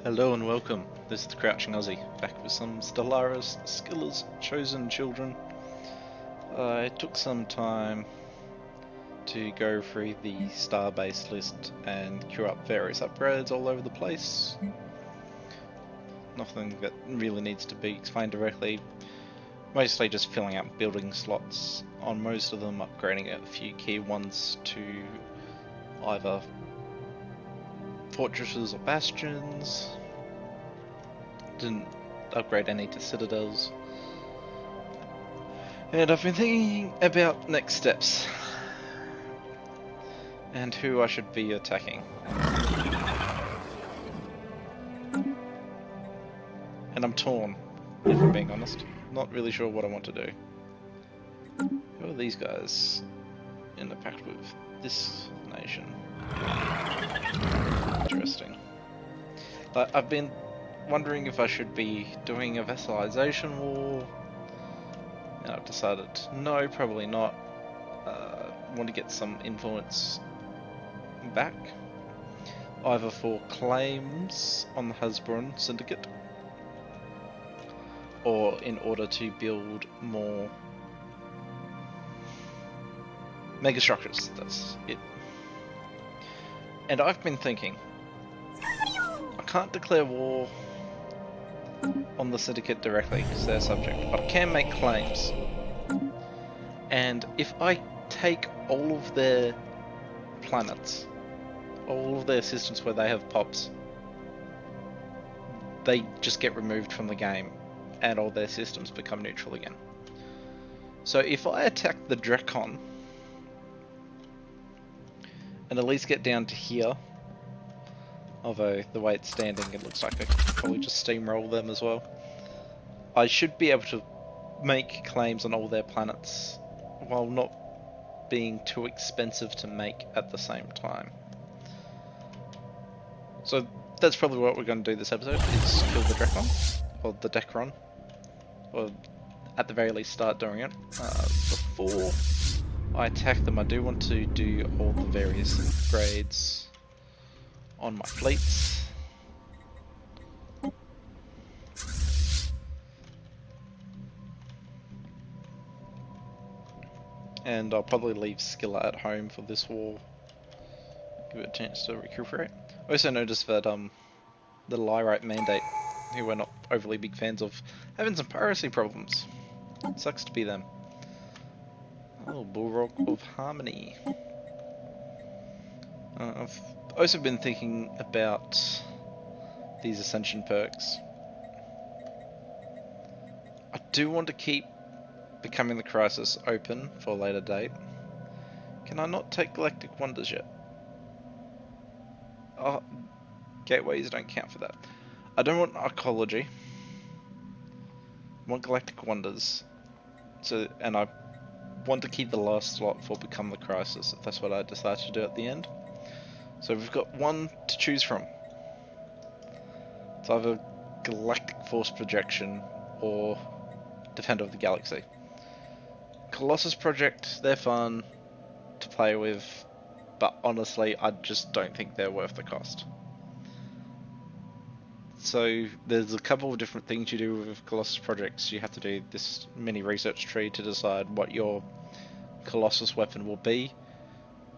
Hello and welcome. This is the Crouching Aussie, back with some Stellaris Scylla's Chosen Children. I took some time to go through the star-based list and queue up various upgrades all over the place. Nothing that really needs to be explained directly. Mostly just filling out building slots on most of them, upgrading a few key ones to either fortresses or bastions. Didn't upgrade any to citadels. And I've been thinking about next steps and who I should be attacking. And I'm torn, if I'm being honest. Not really sure what I want to do. Who are these guys in the pact with this nation? Interesting. I've been wondering if I should be doing a vassalization war, and I've decided no, probably not. Want to get some influence back, either for claims on the Hasbron Syndicate, or in order to build more mega structures. That's it. And I've been thinking, I can't declare war on the Syndicate directly because they're subject, but I can make claims. And if I take all of their planets, all of their systems where they have pops, they just get removed from the game and all their systems become neutral again. So if I attack the Dekron and at least get down to here, although the way it's standing it looks like I could probably just steamroll them as well, I should be able to make claims on all their planets while not being too expensive to make at the same time. So that's probably what we're going to do this episode, is kill the Dekron, or the Dekron, or at the very least start doing it. Before I attack them, I do want to do all the various upgrades on my fleets. And I'll probably leave Scylla at home for this war. Give it a chance to recuperate. I also noticed that the Lyrite Mandate, who we're not overly big fans of, having some piracy problems. It sucks to be them. Oh, Bullrock of Harmony. I've also been thinking about these Ascension perks. I do want to keep Becoming the Crisis open for a later date. Can I not take Galactic Wonders yet? Oh, gateways don't count for that. I don't want Archaeology. I want Galactic Wonders. And I want to keep the last slot for Become the Crisis, if that's what I decide to do at the end. So we've got one to choose from. It's either Galactic Force Projection or Defender of the Galaxy. Colossus Project, they're fun to play with, but honestly I just don't think they're worth the cost. So there's a couple of different things you do with Colossus Projects. You have to do this mini research tree to decide what your Colossus weapon will be.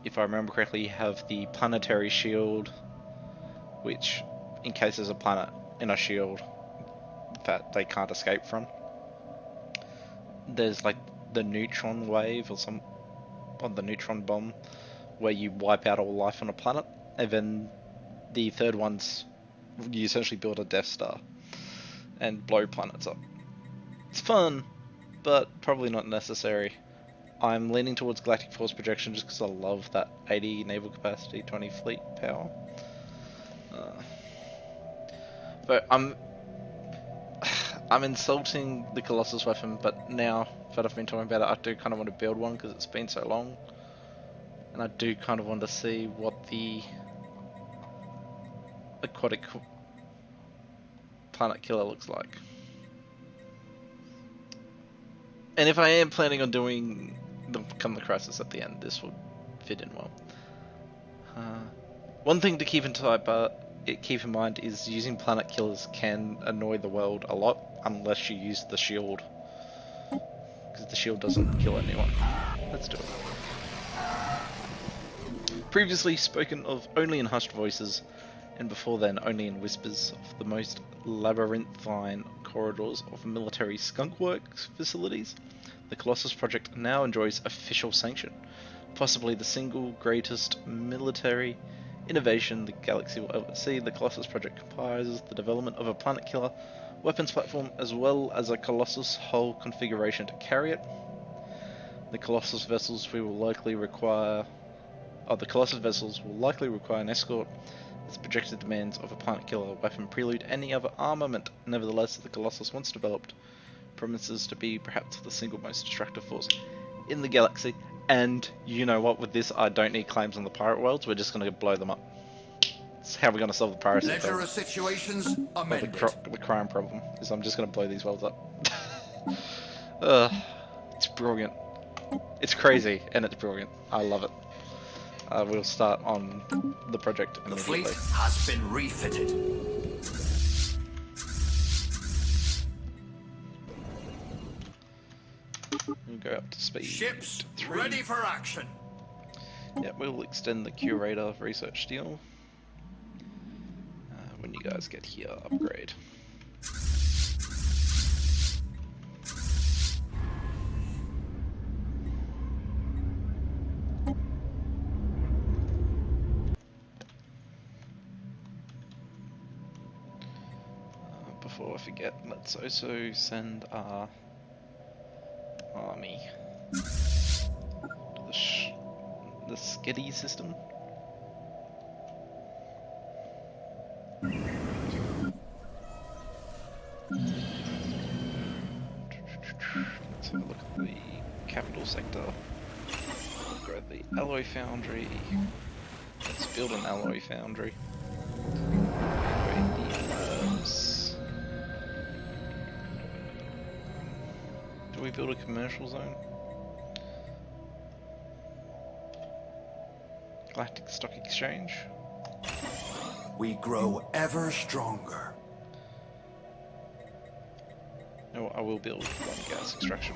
If I remember correctly, you have the Planetary Shield, which, in case there's a planet in a shield that they can't escape from. There's like the Neutron Wave, or the Neutron Bomb, where you wipe out all life on a planet. And then the third one's, you essentially build a Death Star and blow planets up. It's fun, but probably not necessary. I'm leaning towards Galactic Force Projection just because I love that 80 naval capacity, 20 fleet power. But I'm insulting the Colossus weapon, but now that I've been talking about it, I do kind of want to build one because it's been so long. And I do kind of want to see what the Aquatic Planet Killer looks like. And if I am planning on doing Become the Crisis at the end, this would fit in well. One thing to keep in keep in mind is using planet killers can annoy the world a lot unless you use the shield, because the shield doesn't kill anyone. Let's do it. Previously spoken of only in hushed voices, and before then only in whispers, of the most labyrinthine corridors of military skunkworks facilities, the Colossus Project now enjoys official sanction. Possibly the single greatest military innovation the galaxy will ever see, the Colossus Project comprises the development of a planet killer weapons platform as well as a Colossus hull configuration to carry it. The Colossus vessels will likely require an escort, as the projected demands of a planet killer weapon prelude any other armament. Nevertheless, the Colossus, once developed, promises to be perhaps the single most destructive force in the galaxy. And you know what, with this I don't need claims on the pirate worlds, we're just going to blow them up. That's how we're going to solve the piracy problem. Situations amended. The crime problem is I'm just going to blow these worlds up. It's brilliant. It's crazy and it's brilliant. I love it. We'll start on the project immediately. The fleet has been refitted. We'll go up to speed. Ships ready for action. Yeah, we'll extend the curator research deal. When you guys get here, upgrade. Before I forget, let's also send our army to the Sketty system. Let's have a look at the capital sector. Upgrade the alloy foundry. Let's build an alloy foundry. Upgrade the labs. Do we build a commercial zone? Galactic Stock Exchange. We grow ever stronger. No, I will build one gas extraction.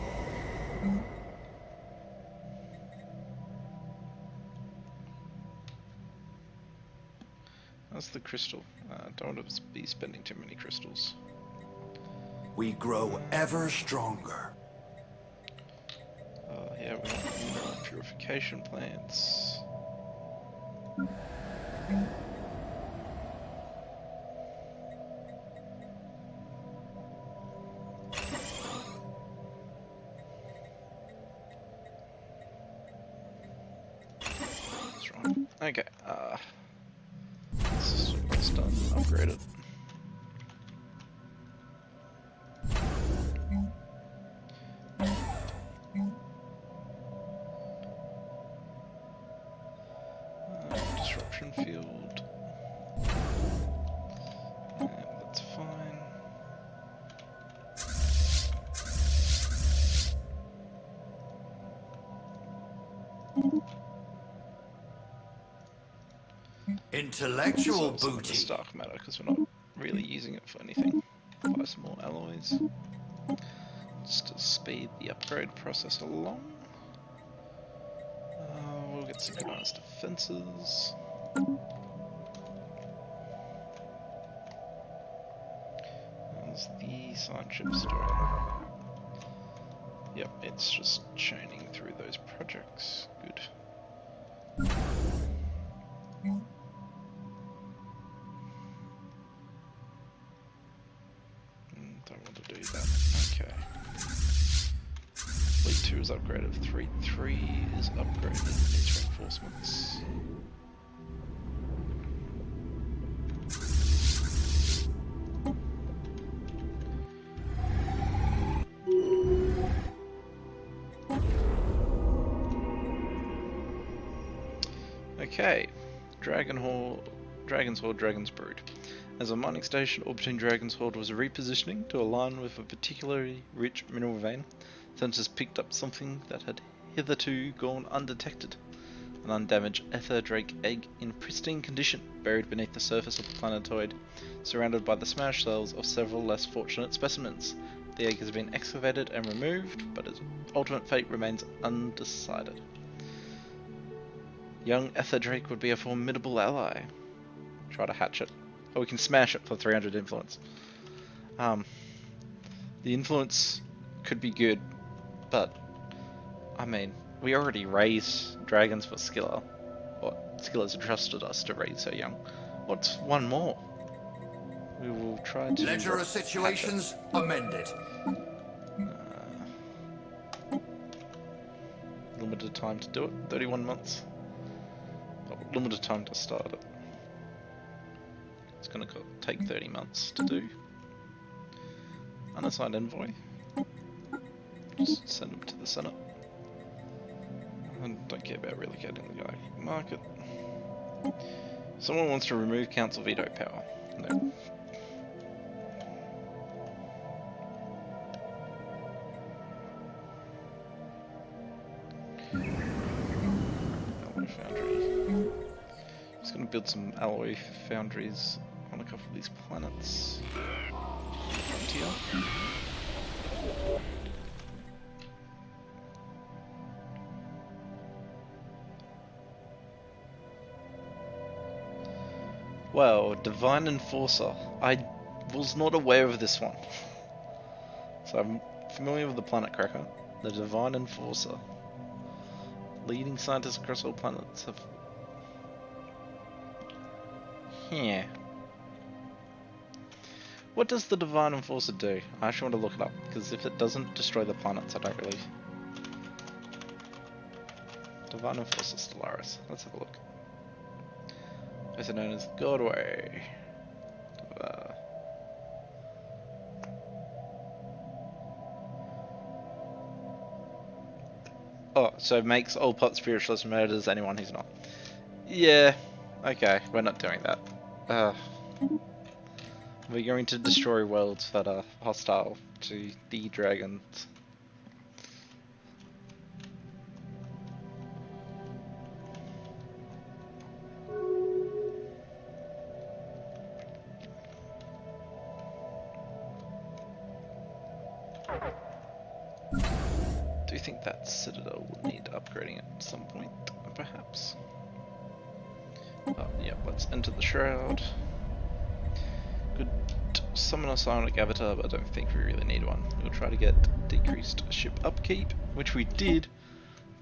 That's the crystal. Don't want to be spending too many crystals. We grow ever stronger. Yeah, we want mineral purification plants. That's right. Okay, system's done, upgraded. Disruption field. Yeah, that's fine. Intellectual booty. Stark matter because we're not really using it for anything. Buy some more alloys just to speed the upgrade process along. We'll get synchronized defenses. How's the sign ships doing? Yep, it's just chaining through those projects. Good. Don't want to do that. Okay. Fleet 2 is upgraded. 3 is upgraded. Needs reinforcements. Okay. Dragon's Horde, Dragon's Brood. As a mining station orbiting Dragon's Horde was repositioning to align with a particularly rich mineral vein, sensors picked up something that had hitherto gone undetected. an undamaged ether drake egg in pristine condition, buried beneath the surface of the planetoid, surrounded by the smashed cells of several less fortunate specimens. The egg has been excavated and removed, but its ultimate fate remains undecided. Young ether drake would be a formidable ally. Try to hatch it. Or we can smash it for 300 influence. The influence could be good, but I mean, we already raise dragons for Scylla. Scylla's trusted us to raise her young. What's one more? We will try to... Ledger of situations amended. Limited time to do it, 31 months. Oh, limited time to start it. It's gonna take 30 months to do. Unassigned envoy. Just send him to the Senate. I don't care about relocating the guy. Market. Someone wants to remove council veto power. No. Alloy foundry. Just gonna build some alloy foundries on a couple of these planets. Frontier. Well, Divine Enforcer. I was not aware of this one. So I'm familiar with the Planet Cracker. The Divine Enforcer. Leading scientists across all planets have... Yeah. What does the Divine Enforcer do? I actually want to look it up, because if it doesn't destroy the planets, I don't really... Divine Enforcer Stellaris. Let's have a look. Also known as Godway. Oh, so makes all pot spiritualists murders anyone who's not. Yeah, okay, we're not doing that. We're going to destroy worlds that are hostile to the dragons. Do you think that Citadel will need upgrading at some point, perhaps? Oh, yeah, let's enter the Shroud. Could summon a Psionic Avatar, but I don't think we really need one. We'll try to get decreased ship upkeep, which we did.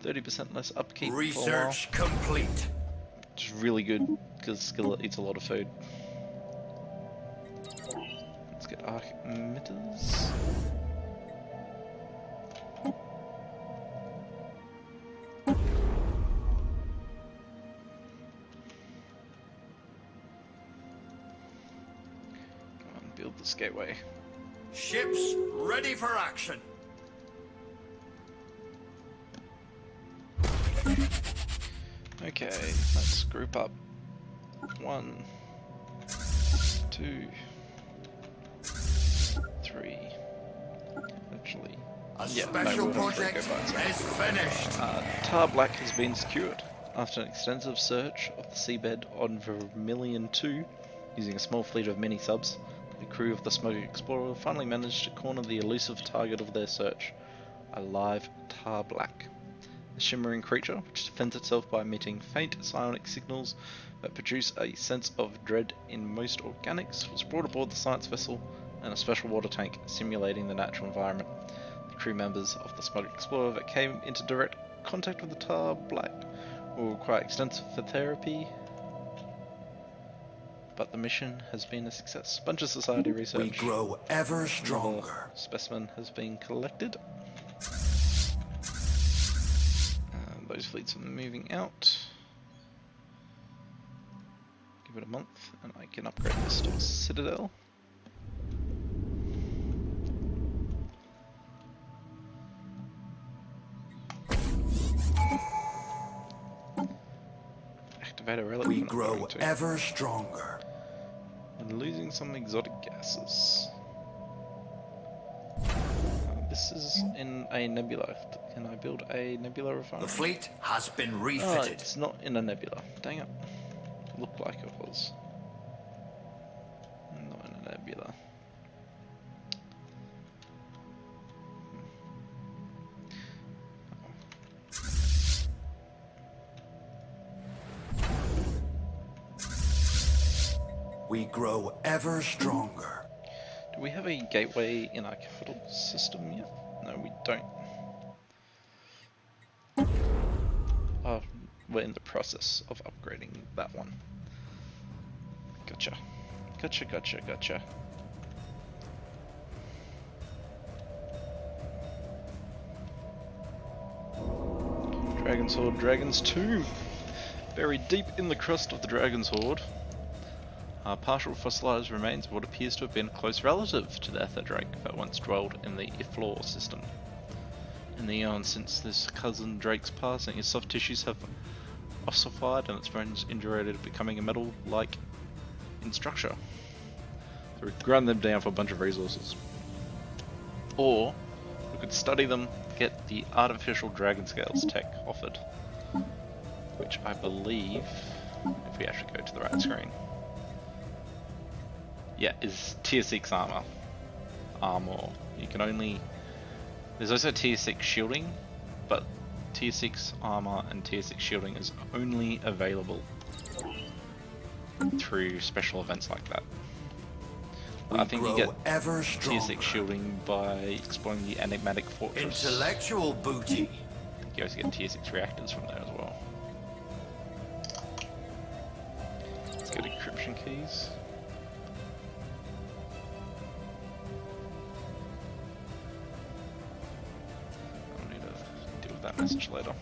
30% less upkeep. Research complete. Which is really good, because Scylla eats a lot of food. Let's get arc emitters. Build this gateway. Ships ready for action. Okay, let's group up. 1, 2, 3. Actually, A special we'll have to project go by itself. is finished. Tar Black has been secured. After an extensive search of the seabed on Vermilion 2, using a small fleet of mini-subs, the crew of the Smoke Explorer finally managed to corner the elusive target of their search, a live Tar Black. A shimmering creature, which defends itself by emitting faint psionic signals that produce a sense of dread in most organics, was brought aboard the science vessel and a special water tank simulating the natural environment. The crew members of the Smoke Explorer that came into direct contact with the Tar Black will require extensive therapy, but the mission has been a success. Bunch of society research. We grow ever stronger. Another specimen has been collected. Those fleets are moving out. Give it a month and I can upgrade this to a Citadel. Activate a relic. We grow ever stronger. And losing some exotic gases. this is in a nebula. Can I build a nebula refinery? The fleet has been Oh, refitted. it's not in a nebula. Dang it. Looked like it was. Not in a nebula. We grow ever stronger. Do we have a gateway in our capital system yet? No, we don't. Oh, we're in the process of upgrading that one. Gotcha. Gotcha, gotcha, gotcha. Dragon's Horde, Dragon's Tomb! Buried deep in the crust of the Dragon's Horde, partial fossilized remains of what appears to have been a close relative to the Ether Drake that once dwelled in the Iflor system. In the eons since this cousin Drake's passing, his soft tissues have ossified and its bones indurated, becoming a metal-like in structure. So we've ground them down for a bunch of resources. Or we could study them, get the artificial dragon scales tech offered, which I believe, if we actually go to the right screen, yeah, is tier 6 armor. You can only... There's also tier 6 shielding, but tier 6 armor and tier 6 shielding is only available through special events like that. I think you get tier 6 shielding by exploring the enigmatic fortress. Intellectual booty. I think you also get tier 6 reactors from there as well. Let's get encryption keys. I'll need to deal with that message later.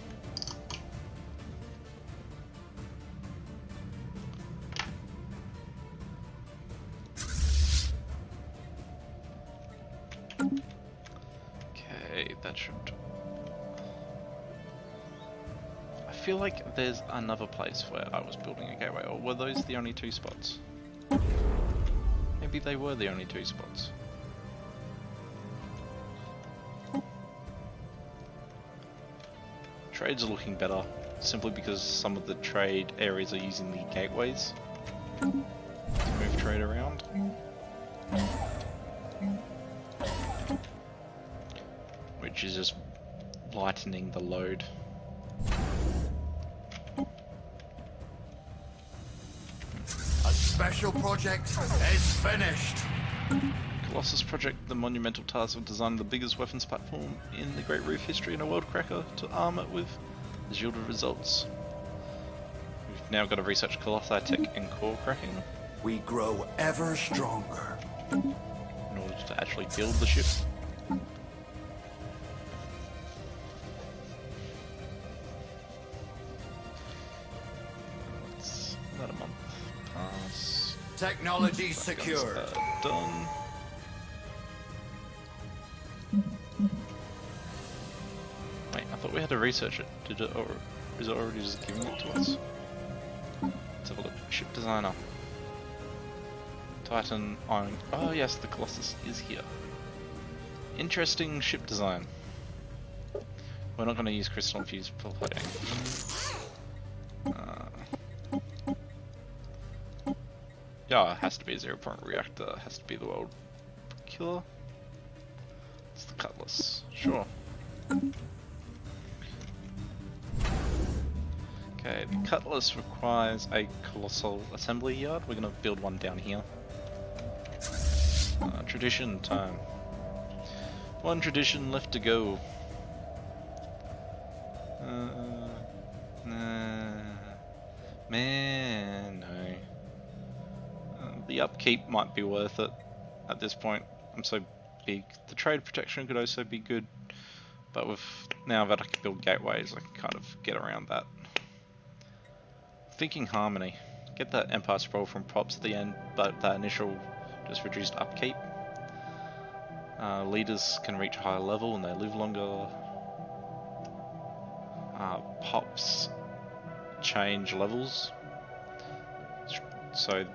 Okay, that should... I feel like there's another place where I was building a gateway, or were those the only two spots? Maybe they were the only two spots. Trades are looking better, simply because some of the trade areas are using the gateways to move trade around. Which is just lightening the load. A special project is finished. Colossus project, the monumental task of designing the biggest weapons platform in the Great Reef history and a world cracker to arm it with, has yielded results. We've now got to research Colossi tech and core cracking We grow ever stronger. in order to actually build the ship. It's about a month pass. Technology secured. Done. Wait, I thought we had to research it. Did it, or is it already just giving it to us? Let's have a look. Ship designer. Titan Iron. Oh yes, the Colossus is here. Interesting ship design. We're not going to use crystal infused plating. Yeah, it has to be a 0-point reactor. It has to be the world killer. It's the Cutlass. Sure. Okay, the Cutlass requires a colossal assembly yard. We're going to build one down here. Tradition time. One tradition left to go. Man, no. The upkeep might be worth it at this point. I'm so big. The trade protection could also be good, but with now that I can build gateways, I can kind of get around that. Thinking harmony. Get that Empire Sprawl from props at the end, but that initial just reduced upkeep. Leaders can reach a higher level and they live longer. Pops change levels. So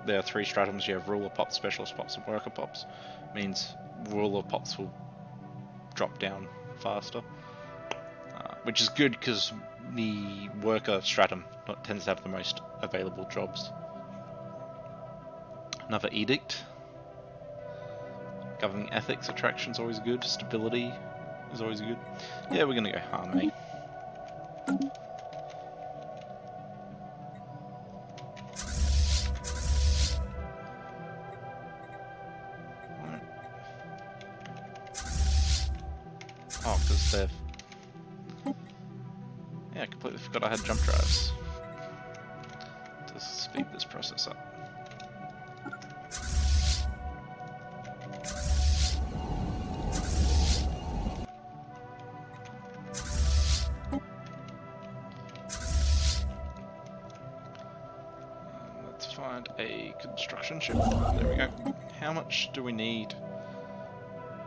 there are 3 stratums. You have ruler pops, specialist pops, and worker pops. Means ruler pops will drop down faster, which is good because the worker stratum tends to have the most available jobs. Another edict. Governing ethics attraction's always good. Stability is always good. Yeah, we're gonna go harmony. Oh, because they've... Yeah, I completely forgot I had jump drives to speed this process up. Let's find a construction ship. There we go. How much do we need?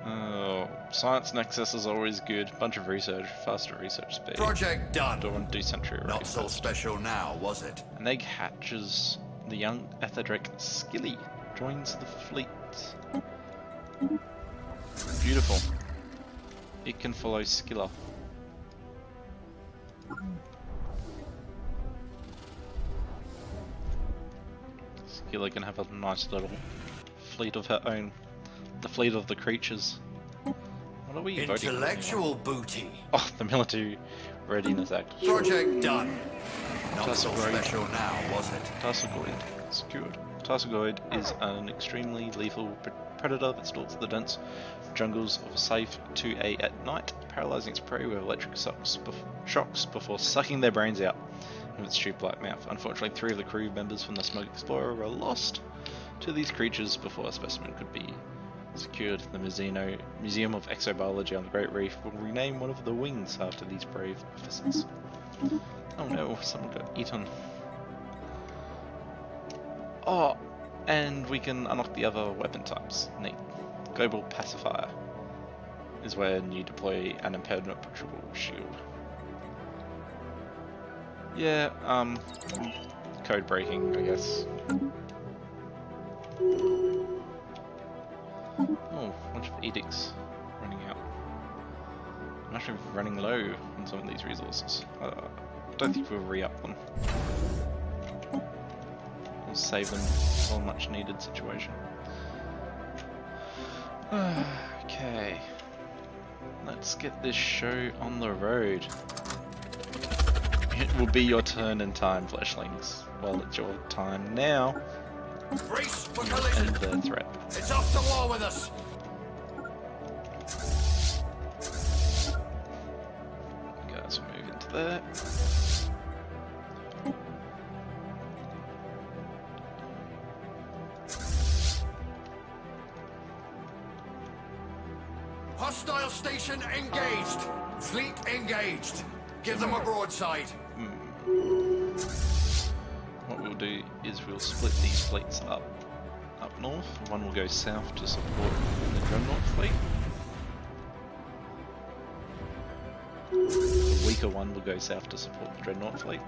Oh, science nexus is always good. Bunch of research, faster research speed. Project done. Don't want to do sentry already. Not so special now, was it? An egg hatches. The young Aquatic Scylla joins the fleet. Beautiful. It can follow Scylla. Scylla can have a nice little fleet of her own. The fleet of the creatures. What are we voting on? Intellectual booty. Oh, the Military Readiness Act. Project done. Not so Tarsagoid. special now, was it? Tarsagoid. Secured. Tarsagoid is an extremely lethal predator that stalks the dense jungles of Safe 2A at night, paralyzing its prey with electric shocks before sucking their brains out with its tube-like mouth. Unfortunately, 3 of the crew members from the Smoke Explorer were lost to these creatures before a specimen could be secured. The Museum of Exobiology on the Great Reef will rename one of the wings after these brave officers. Oh no, someone got eaten. Oh, and we can unlock the other weapon types. Neat. Global Pacifier is when you deploy an impenetrable shield. Yeah, code breaking, I guess. Oh, a bunch of edicts running out. I'm actually running low on some of these resources. I don't think we'll re-up them. We'll save them for a much needed situation. Okay. Let's get this show on the road. It will be your turn in time, Fleshlings. Well, it's your time now. Brace for End collision. their threat. It's off to war with us. You guys will move into there. Hostile station engaged. Fleet engaged. Give them a broadside. What we'll do is we'll split these fleets up north. One will go south to support the Dreadnought fleet. The weaker one will go south to support the Dreadnought fleet.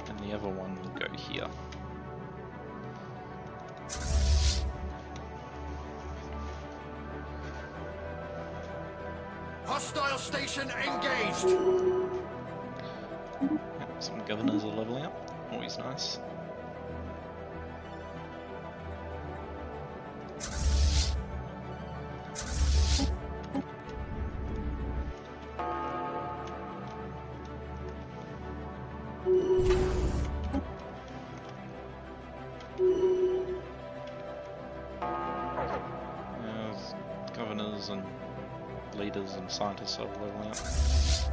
And the other one will go here. Hostile station engaged. Yep, some governors are leveling up. Always nice. Governors and leaders and scientists are leveling up.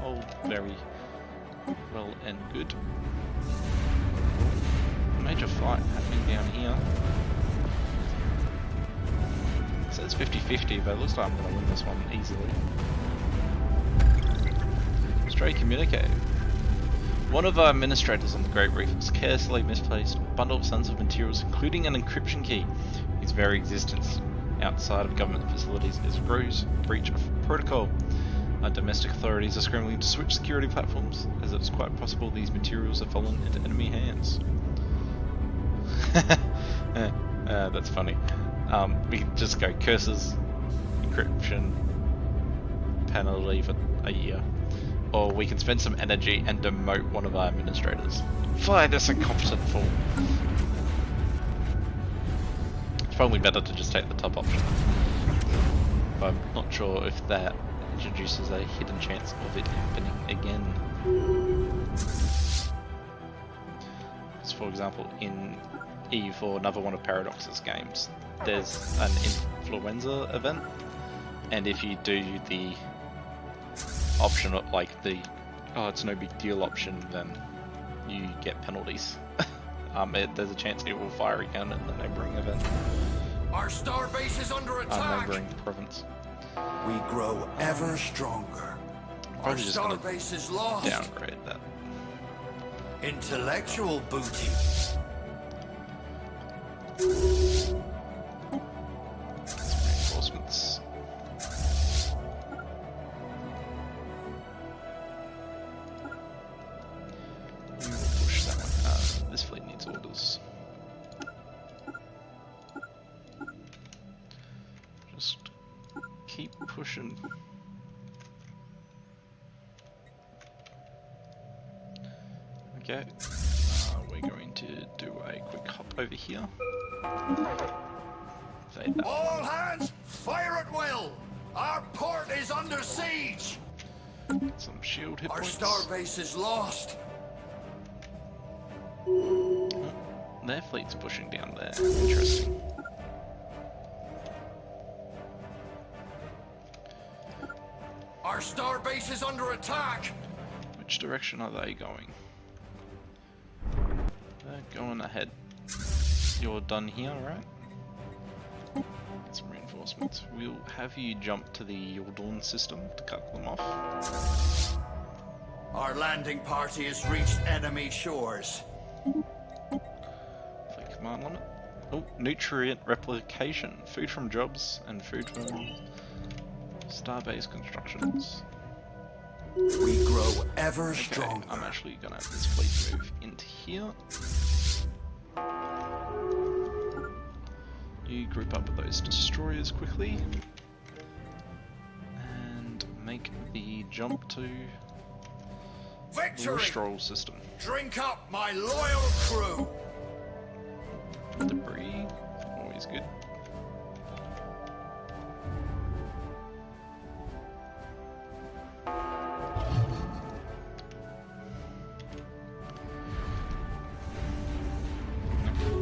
All very well and good. Major fight happening down here. It says 50-50, but it looks like I'm going to win this one easily. Stray communique. One of our administrators on the Great Reef has carelessly misplaced a bundle of sensitive materials, including an encryption key. Its very existence outside of government facilities is a gross breach of protocol. Our domestic authorities are scrambling to switch security platforms, as it's quite possible these materials have fallen into enemy hands. That's funny. We can just go curses, encryption, penalty for a year. Or we can spend some energy and demote one of our administrators. Fire this incompetent fool. It's probably better to just take the top option. But I'm not sure if that introduces a hidden chance of it happening again. So for example, in EU4, another one of Paradox's games, there's an influenza event, and if you do the option, like the it's no big deal option, then you get penalties. There's a chance it will fire again in the neighbouring event. Our star base is under attack. Neighbouring province. We grow ever stronger. Our Just star gonna base is lost. downgrade that. Intellectual booty. Reinforcements. You will push that one. This fleet needs orders. Just keep pushing. Okay, we're going to do a quick hop over here. Fade that. All hands, fire at will. Our port is under siege. Get some shield hit Our points. star base is lost. Oh, their fleet's pushing down there. Interesting. Our star base is under attack. Which direction are they going? They're going ahead. You're done here, right? Get some reinforcements. We'll have you jump to the Yordon system to cut them off. Our landing party has reached enemy shores. Fleet command limit. Oh, nutrient replication. Food from jobs and food from starbase constructions. We grow ever Okay, stronger. I'm actually gonna have this fleet move into here. You group up with those destroyers quickly and make the jump to the Victory! Restore system. Drink up, my loyal crew. Debris, always good.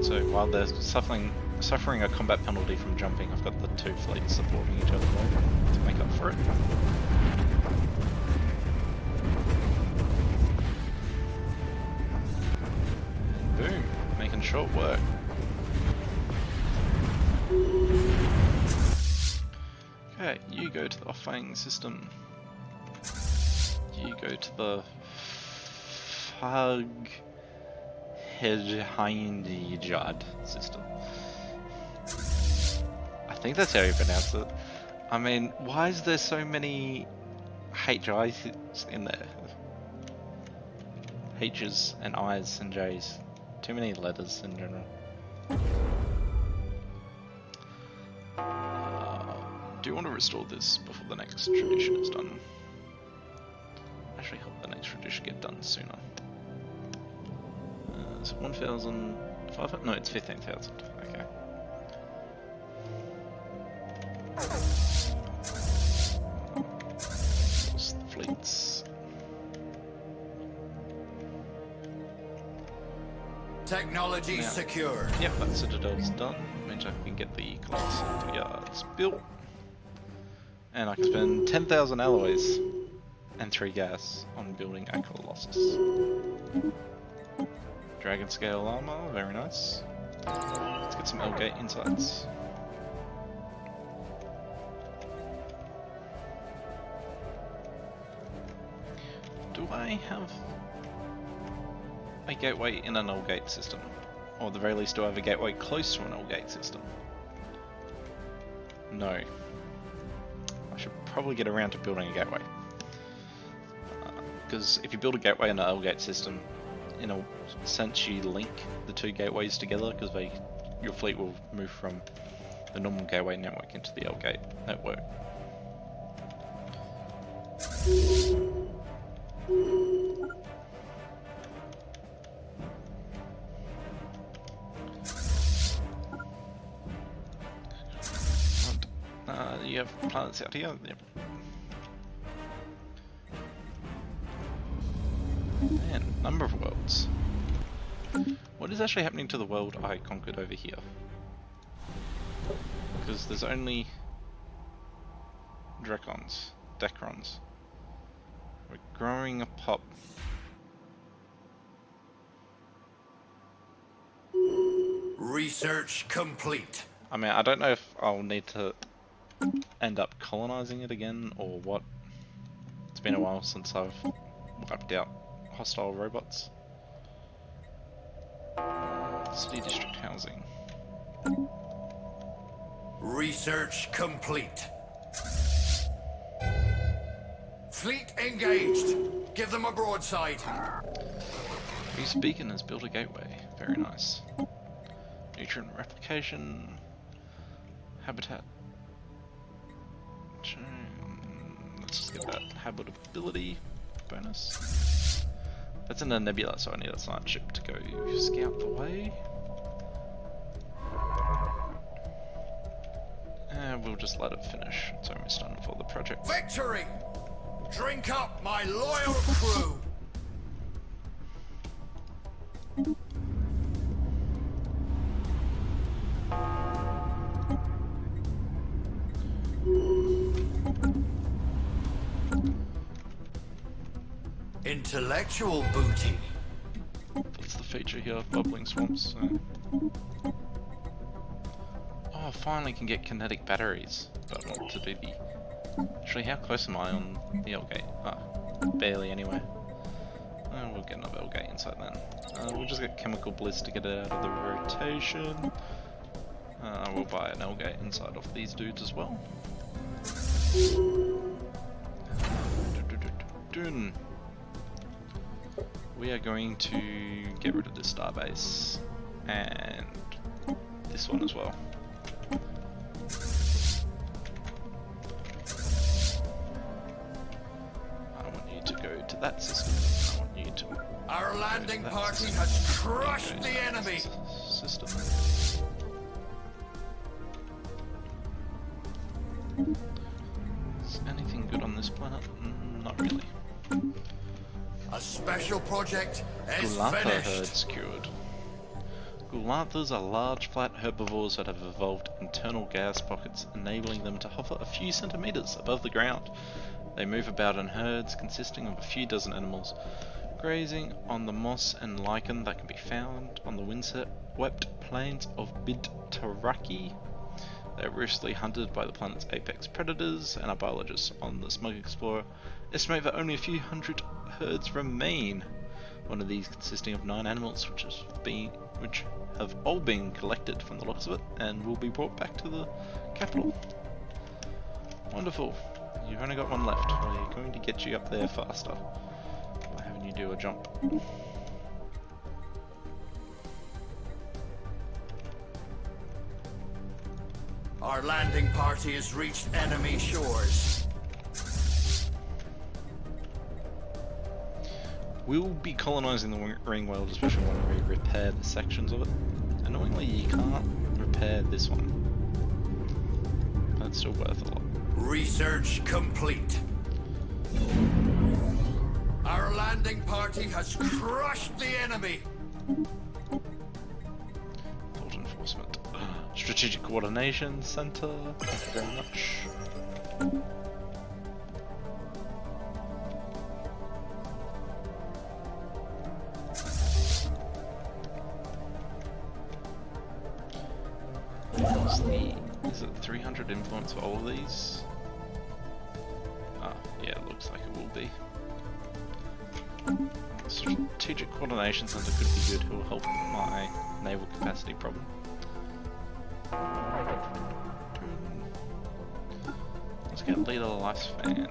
So while they're suffering a combat penalty from jumping, I've got the two fleets supporting each other there to make up for it. And boom, making short work. Okay, you go to the Fang system. You go to the Fag Hedhindijad system. I think that's how you pronounce it. I mean, why is there so many HIs in there? H's and I's and J's. Too many letters in general. Do you want to restore this before the next tradition is done? Actually, help the next tradition get done sooner. It's 1,500? No, it's 15,000. Okay. What's the fleets? Technology Yeah. secure. Yep, that citadel's done. Means I can get the colossal yards built. And I can spend 10,000 alloys and 3 gas on building a Colossus. Dragon scale armor, very nice. Let's get some L-gate insights. Do I have a gateway in an L-gate system? Or at the very least, do I have a gateway close to an L-gate system? No. I should probably get around to building a gateway. Because if you build a gateway in an L-gate system, in a sense you link the two gateways together because they your fleet will move from the normal gateway network into the L-gate network. You have planets out here. Yep. Man, number of worlds. What is actually happening to the world I conquered over here? Because there's only Dekrons. We're growing a pop. Research complete. I mean, I don't know if I'll need to end up colonizing it again or what. It's been a while since I've wiped out hostile robots. City district housing. Research complete. Fleet engaged. Give them a broadside. Reese Beacon has built a gateway. Very nice. Nutrient replication. Habitat. Let's just get that habitability bonus. That's in a nebula, so I need a science ship to go scout the way. And we'll just let it finish. It's almost done for the project. Victory! Drink up, my loyal crew! Intellectual booty. That's the feature here of bubbling swamps. Oh, finally can get kinetic batteries. But I want to do the... Actually, how close am I on the L-gate? Ah, barely anyway. We'll get another L-gate inside then. We'll just get chemical bliss to get it out of the rotation. We'll buy an L-gate inside of these dudes as well. We are going to get rid of this starbase and this one as well. I want you to go to that system. I want you to. Our landing party has crushed the enemy. System. Is anything good on this planet? Not really. A special project is Gulantha herd finished. secured. Gulanthas are large, flat herbivores that have evolved internal gas pockets, enabling them to hover a few centimeters above the ground. They move about in herds consisting of a few dozen animals, grazing on the moss and lichen that can be found on the windswept plains of Bid-Taraki. They are ruthlessly hunted by the planet's apex predators, and our biologists on the Smug Explorer estimate that only a few hundred herds remain. One of these consisting of 9 animals, which have all been collected from the looks of it, and will be brought back to the capital. Wonderful. You've only got one left. We're going to get you up there faster by having you do a jump. Our landing party has reached enemy shores. We'll be colonising the ring world, especially when we repair the sections of it. Annoyingly, you can't repair this one, but it's still worth a lot. Research complete. Our landing party has crushed the enemy. Thought enforcement. Strategic Coordination Center. Thank you very much. Is it 300 influence for all of these? Ah, yeah, it looks like it will be. Strategic Coordination Center could be good. It will help my naval capacity problem. Let's get Leader Lifespan.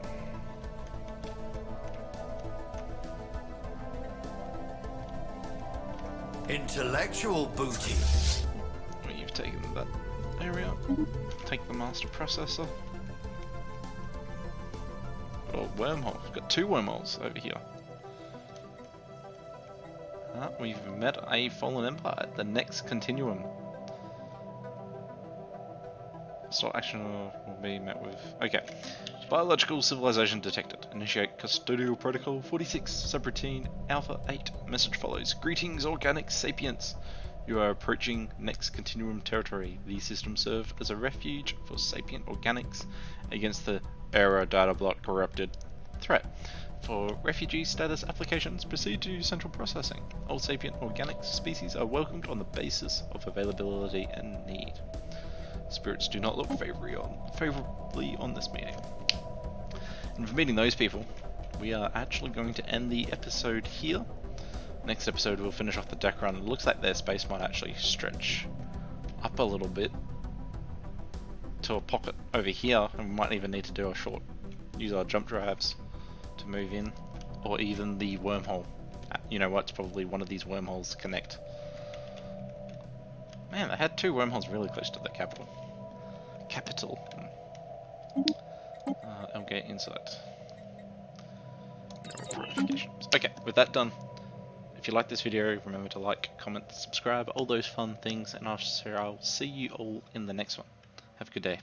Intellectual booty. We've taken that area. Take the master processor. Oh, wormhole. We've got 2 wormholes over here. We've met a fallen empire. The next continuum. Start action will be met with... Okay. Biological civilization detected. Initiate custodial protocol 46, subroutine Alpha 8. Message follows. Greetings, organic sapients. You are approaching next continuum territory. These systems serve as a refuge for sapient organics against the error data block corrupted threat. For refugee status applications, proceed to central processing. All sapient organic species are welcomed on the basis of availability and need. Spirits do not look favorably on this meeting. And for meeting those people, we are actually going to end the episode here. Next episode we'll finish off the Dekron. It looks like their space might actually stretch up a little bit to a pocket over here, and we might even need to do a short, use our jump drives to move in, or even the wormhole. You know what, it's probably one of these wormholes to connect. Man, they had 2 wormholes really close to the capital. Elgate Insight. No purifications. Okay, with that done, if you like this video, remember to like, comment, subscribe, all those fun things, and I'll see you all in the next one. Have a good day.